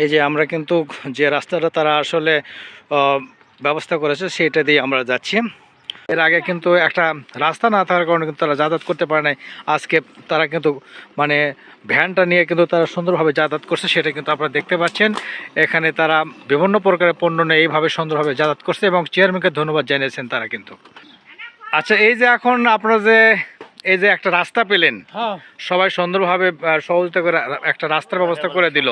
এই যে আমরা কিন্তু যে রাস্তাটা তারা আসলে ব্যবস্থা করেছে সেটা দিয়ে আমরা যাচ্ছি। এর আগে কিন্তু একটা রাস্তা না থাকার কারণে কিন্তু তারা যাতায়াত করতে পারে নাই। আজকে তারা কিন্তু মানে ভ্যানটা নিয়ে কিন্তু তারা সুন্দরভাবে যাতায়াত করছে, সেটা কিন্তু আপনারা দেখতে পাচ্ছেন। এখানে তারা বিভিন্ন প্রকারের পণ্য নিয়ে এইভাবে সুন্দরভাবে যাতায়াত করছে এবং চেয়ারম্যানকে ধন্যবাদ জানিয়েছেন তারা কিন্তু। আচ্ছা, এই যে এখন আপনারা যে এই যে একটা রাস্তা পেলেন, সবাই সুন্দরভাবে সহযোগিতা করে একটা রাস্তার ব্যবস্থা করে দিল,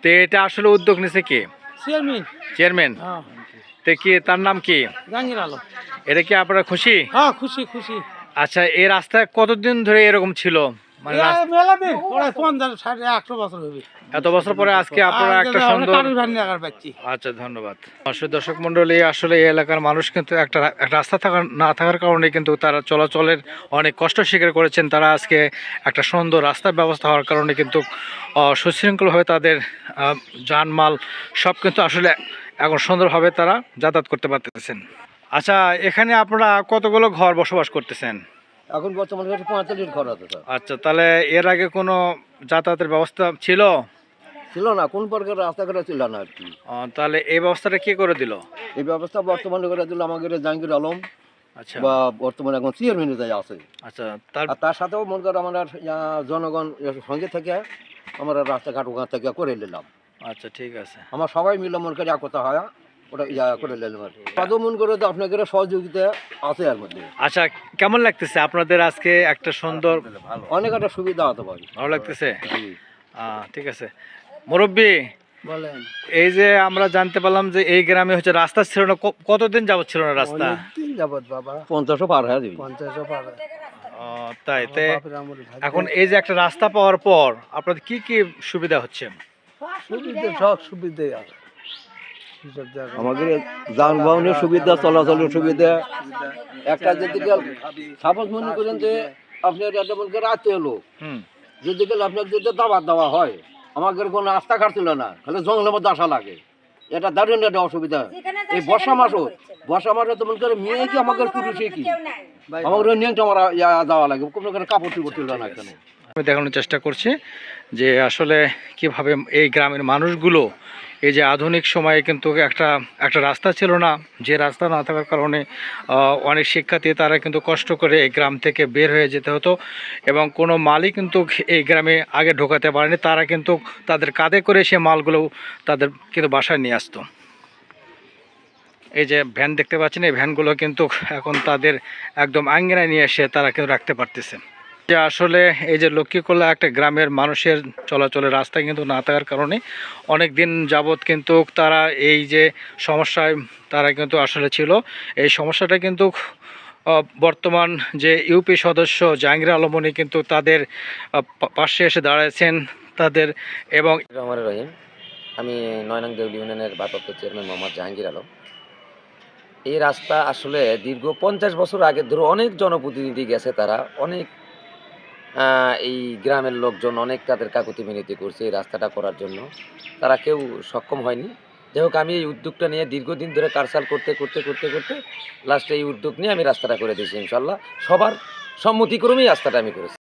তো এটা আসলে উদ্যোগ নিছে কে? চেয়ারম্যান। তো কি তার নাম কি? জাহাঙ্গীর আলম। এটা কি আপনারা খুশি? হ্যাঁ, খুশি খুশি। আচ্ছা, এই রাস্তা কতদিন ধরে এরকম ছিল? মানে মেলা দিন প্রায় 50-100 বছর হবে। এত বছর পরে আজকে আপনারা একটা সুন্দর। আচ্ছা, ধন্যবাদ। দর্শক মন্ডলী, আসলে এই এলাকার মানুষ কিন্তু একটা রাস্তা না থাকার কারণে কিন্তু তারা চলাচলের অনেক কষ্ট স্বীকার করেছেন। তারা আজকে একটা সুন্দর রাস্তার ব্যবস্থা হওয়ার কারণে কিন্তু সুশৃঙ্খলভাবে তাদের যানমাল সব কিন্তু আসলে এখন সুন্দরভাবে তারা যাতায়াত করতে পারতেছেন। আচ্ছা, এখানে আপনারা কতগুলো ঘর বসবাস করতেছেন? এখন বর্তমানে 45 ঘর আছে স্যার। আচ্ছা, তাহলে এর আগে কোনো যাতায়াতের ব্যবস্থা ছিল? ছিল না, কোন প্রকার রাস্তাঘাট ছিল না আর কি। তাহলে এই ব্যবস্থাটা কে করে দিল? এই ব্যবস্থা বর্তমানে করে দিল আমাদের জাহাঙ্গীর আলম। আচ্ছা, বা বর্তমানে এখন চেয়ারম্যানে যাই আছে। আচ্ছা, তার সাথেও মনে করেন আমরা জনগণ সঙ্গে থেকে আমরা রাস্তাঘাট ওখান থেকে করে নিলাম। আচ্ছা, ঠিক আছে। আমার সবাই মিলে মনে করি একতা হয় ওটা করে নিলাম আর কি। তাদের মন করে আপনাদের সহযোগিতা আছে এর মধ্যে। আচ্ছা, কেমন লাগতেছে আপনাদের আজকে একটা সুন্দর? অনেক একটা সুবিধা হতে পারে। ভালো লাগতেছে? ঠিক আছে। মুরব্বী বলেন। এই যে আমরা জানতে পারলাম যে এই গ্রামে হচ্ছে রাস্তা ছিল না, কতদিন যাবত ছিল না রাস্তা? দিন যাবত বাবা, 50 পার হয়ে যাবে। 50 পার। তাই এখন এই যে একটা রাস্তা পাওয়ার পর আপনাদের কি কি সুবিধা হচ্ছে? সুবিধা, সব সুবিধাই আছে। আমাদের যানবাহনের সুবিধা, চলাচলের সুবিধা। একটা যেদিকে সাপোজ মনে করেন যে আপনার একটা মনে করেন রাতে এলো, যেদিকে আপনার যদি দাবার দেওয়া হয়, আমাদের কোনো রাস্তাঘাট ছিল না, খালি জঙ্গলের মধ্যে আসা লাগে। এটা দারুণ একটা অসুবিধা। এই বর্ষা মাসও তো মনে করেন মেয়ে কি আমাদের পুরুষে কি আমাদের নিয়মটা আমার যাওয়া লাগে, কোনো কাপড় চুপড় ছিল না এখানে। আমি দেখানোর চেষ্টা করছি যে আসলে কিভাবে এই গ্রামের মানুষগুলো এই যে আধুনিক সময়ে কিন্তু একটা রাস্তা ছিল না, যে রাস্তা না থাকার কারণে অনেক শিক্ষার্থী তারা কিন্তু কষ্ট করে এই গ্রাম থেকে বের হয়ে যেতে হতো এবং কোনো মালই কিন্তু এই গ্রামে আগে ঢোকাতে পারেনি। তারা কিন্তু তাদের কাঁধে করে সে মালগুলো তাদের কিন্তু বাসায় নিয়ে আসতো। এই যে ভ্যান দেখতে পাচ্ছেন, এই ভ্যানগুলো কিন্তু এখন তাদের একদম আঙ্গিনায় নিয়ে এসে তারা কিন্তু রাখতে পারতেছে। যে আসলে এই যে লক্ষ্মীকোলা একটা গ্রামের মানুষের চলাচলের রাস্তা কিন্তু না থাকার কারণে অনেক দিন যাবৎ কিন্তু তারা এই যে সমস্যায় তারা কিন্তু আসলে ছিল। এই সমস্যাটা কিন্তু বর্তমান যে ইউপি সদস্য জাহাঙ্গীর আলমনি কিন্তু তাদের পাশে এসে দাঁড়াচ্ছেন তাদের। এবং রহিম, আমি 9 নং দেউলি ইউনিয়নের ভারপ্রাপ্ত চেয়ারম্যান মোহাম্মদ জাহাঙ্গীর আলম। এই রাস্তা আসলে দীর্ঘ 50 বছর আগে ধরে অনেক জনপ্রতিনিধি গেছে, তারা অনেক এই গ্রামের লোকজন অনেক তাদের কাকুতি মিনতি করছে এই রাস্তাটা করার জন্য, তারা কেউ সক্ষম হয়নি। যাই হোক, আমি এই উদ্যোগটা নিয়ে দীর্ঘদিন ধরে কারসাল করতে করতে করতে করতে লাস্টে এই উদ্যোগ নিয়ে আমি রাস্তাটা করে দিয়েছি। ইনশাল্লাহ সবার সম্মতিক্রমেই রাস্তাটা আমি করেছি।